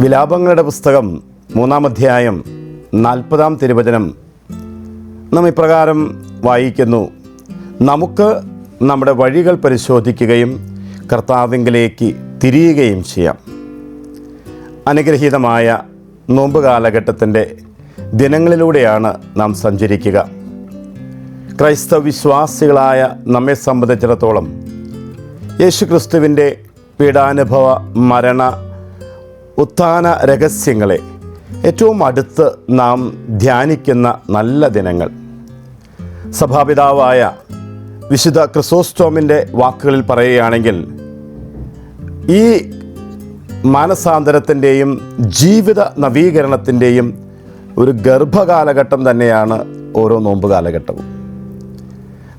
വിലാപങ്ങളുടെ പുസ്തകം 3-ാം അധ്യായം 40-ാം തിരുവചനം നാം ഇപ്രകാരം വായിക്കുന്നു: നമുക്ക് നമ്മുടെ വഴികൾ പരിശോധിക്കുകയും കർത്താവിങ്കലേക്ക് തിരിയുകയും ചെയ്യാം. അനുഗ്രഹീതമായ നോമ്പ് കാലഘട്ടത്തിൻ്റെ ദിനങ്ങളിലൂടെയാണ് നാം സഞ്ചരിക്കുക. ക്രൈസ്തവ വിശ്വാസികളായ നമ്മെ സംബന്ധിച്ചിടത്തോളം യേശുക്രിസ്തുവിൻ്റെ പീഡാനുഭവ മരണ ഉത്ഥാന രഹസ്യങ്ങളെ ഏറ്റവും അടുത്ത് നാം ധ്യാനിക്കുന്ന നല്ല ദിനങ്ങൾ. സഭാപിതാവായ വിശുദ്ധ ക്രിസോസ്റ്റോമിൻ്റെ വാക്കുകളിൽ പറയുകയാണെങ്കിൽ, ഈ മാനസാന്തരത്തിൻ്റെയും ജീവിത നവീകരണത്തിൻ്റെയും ഒരു ഗർഭകാലഘട്ടം തന്നെയാണ് ഓരോ നോമ്പ് കാലഘട്ടവും.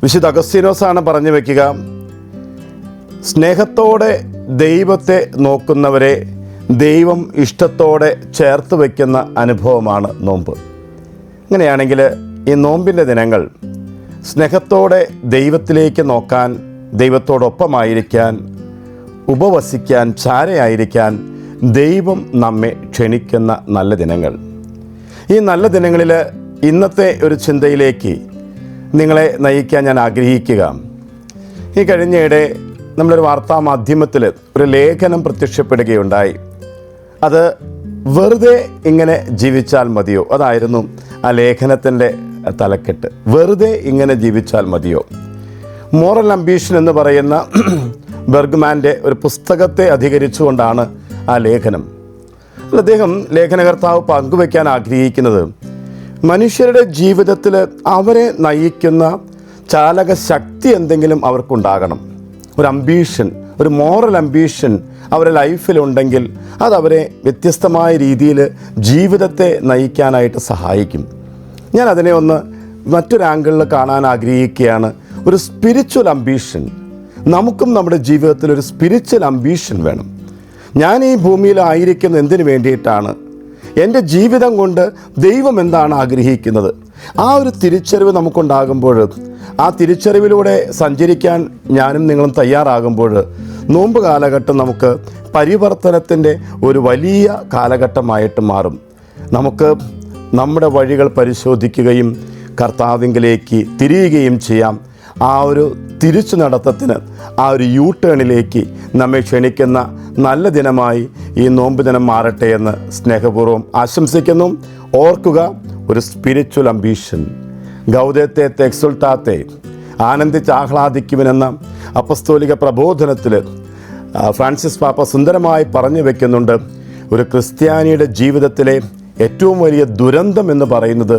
വിശുദ്ധ അഗസ്തീനോസാണ് പറഞ്ഞു വയ്ക്കുക, സ്നേഹത്തോടെ ദൈവത്തെ നോക്കുന്നവരെ ദൈവം ഇഷ്ടത്തോടെ ചേർത്ത് വയ്ക്കുന്ന അനുഭവമാണ് നോമ്പ്. അങ്ങനെയാണെങ്കിൽ ഈ നോമ്പിൻ്റെ ദിനങ്ങൾ സ്നേഹത്തോടെ ദൈവത്തിലേക്ക് നോക്കാൻ, ദൈവത്തോടൊപ്പമായിരിക്കാൻ, ഉപവസിക്കാൻ, ചാരയായിരിക്കാൻ ദൈവം നമ്മെ ക്ഷണിക്കുന്ന നല്ല ദിനങ്ങൾ. ഈ നല്ല ദിനങ്ങളിൽ ഇന്നത്തെ ഒരു ചിന്തയിലേക്ക് നിങ്ങളെ നയിക്കാൻ ഞാൻ ആഗ്രഹിക്കുക. ഈ കഴിഞ്ഞയിടെ നമ്മളൊരു വാർത്താ മാധ്യമത്തിൽ ഒരു ലേഖനം പ്രത്യക്ഷപ്പെടുകയുണ്ടായി. അത് വെറുതെ ഇങ്ങനെ ജീവിച്ചാൽ മതിയോ? അതായിരുന്നു ആ ലേഖനത്തിൻ്റെ തലക്കെട്ട്. വെറുതെ ഇങ്ങനെ ജീവിച്ചാൽ മതിയോ? മോറൽ അംബീഷൻ എന്ന് പറയുന്ന ബെർഗ്മാൻ്റെ ഒരു പുസ്തകത്തെ അധികരിച്ചുകൊണ്ടാണ് ആ ലേഖനം. അദ്ദേഹം ലേഖനകർത്താവ് പങ്കുവയ്ക്കാൻ ആഗ്രഹിക്കുന്നത്, മനുഷ്യരുടെ ജീവിതത്തിൽ അവരെ നയിക്കുന്ന ചാലക ശക്തി എന്തെങ്കിലും അവർക്കുണ്ടാകണം. ഒരു അംബീഷൻ, ഒരു മോറൽ അംബീഷൻ അവരുടെ ലൈഫിലുണ്ടെങ്കിൽ അതവരെ വ്യത്യസ്തമായ രീതിയിൽ ജീവിതത്തെ നയിക്കാനായിട്ട് സഹായിക്കും. ഞാൻ അതിനെ ഒന്ന് മറ്റൊരു ആംഗിളിൽ കാണാൻ ആഗ്രഹിക്കുകയാണ്. ഒരു സ്പിരിച്വൽ അംബീഷൻ. നമുക്കും നമ്മുടെ ജീവിതത്തിൽ ഒരു സ്പിരിച്വൽ അംബീഷൻ വേണം. ഞാൻ ഈ ഭൂമിയിലായിരിക്കുന്നത് എന്തിനു വേണ്ടിയിട്ടാണ്? എൻ്റെ ജീവിതം കൊണ്ട് ദൈവം എന്താണ് ആഗ്രഹിക്കുന്നത്? ആ ഒരു തിരിച്ചറിവ് നമുക്കുണ്ടാകുമ്പോൾ, ആ തിരിച്ചറിവിലൂടെ സഞ്ചരിക്കാൻ ഞാനും നിങ്ങളും തയ്യാറാകുമ്പോൾ, നോമ്പ് കാലഘട്ടം നമുക്ക് പരിവർത്തനത്തിൻ്റെ ഒരു വലിയ കാലഘട്ടമായിട്ട് മാറും. നമുക്ക് നമ്മുടെ വഴികൾ പരിശോധിക്കുകയും കർത്താവിങ്കിലേക്ക് തിരിയുകയും ചെയ്യാം. ആ ഒരു തിരിച്ചു നടത്തത്തിന്, ആ ഒരു യൂ ടേണിലേക്ക് നമ്മെ ക്ഷണിക്കുന്ന നല്ല ദിനമായി ഈ നോമ്പ് ദിനം മാറട്ടെ എന്ന് സ്നേഹപൂർവ്വം ആശംസിക്കുന്നു. ഓർക്കുക, ഒരു സ്പിരിച്വൽ അംബീഷൻ. ഗൗദേത്തെ എക്സുൾട്ടാത്തെ, ആനന്ദിച്ച് ആഹ്ലാദിക്കുവിനെന്ന അപ്പസ്തോലിക പ്രബോധനത്തിൽ ഫ്രാൻസിസ് പാപ്പ സുന്ദരമായി പറഞ്ഞു വയ്ക്കുന്നുണ്ട്. ഒരു ക്രിസ്ത്യാനിയുടെ ജീവിതത്തിലെ ഏറ്റവും വലിയ ദുരന്തം എന്ന് പറയുന്നത്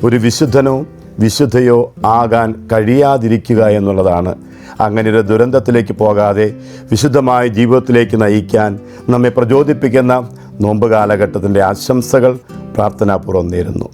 ഒരു വിശുദ്ധനോ വിശുദ്ധയോ ആകാൻ കഴിയാതിരിക്കുക എന്നുള്ളതാണ്. അങ്ങനെ ഒരു ദുരന്തത്തിലേക്ക് പോകാതെ വിശുദ്ധമായ ജീവിതത്തിലേക്ക് നയിക്കാൻ നമ്മെ പ്രചോദിപ്പിക്കുന്ന നോമ്പ് കാലഘട്ടത്തിൻ്റെ ആശംസകൾ പ്രാർത്ഥനാപൂർവ്വം നേരുന്നു.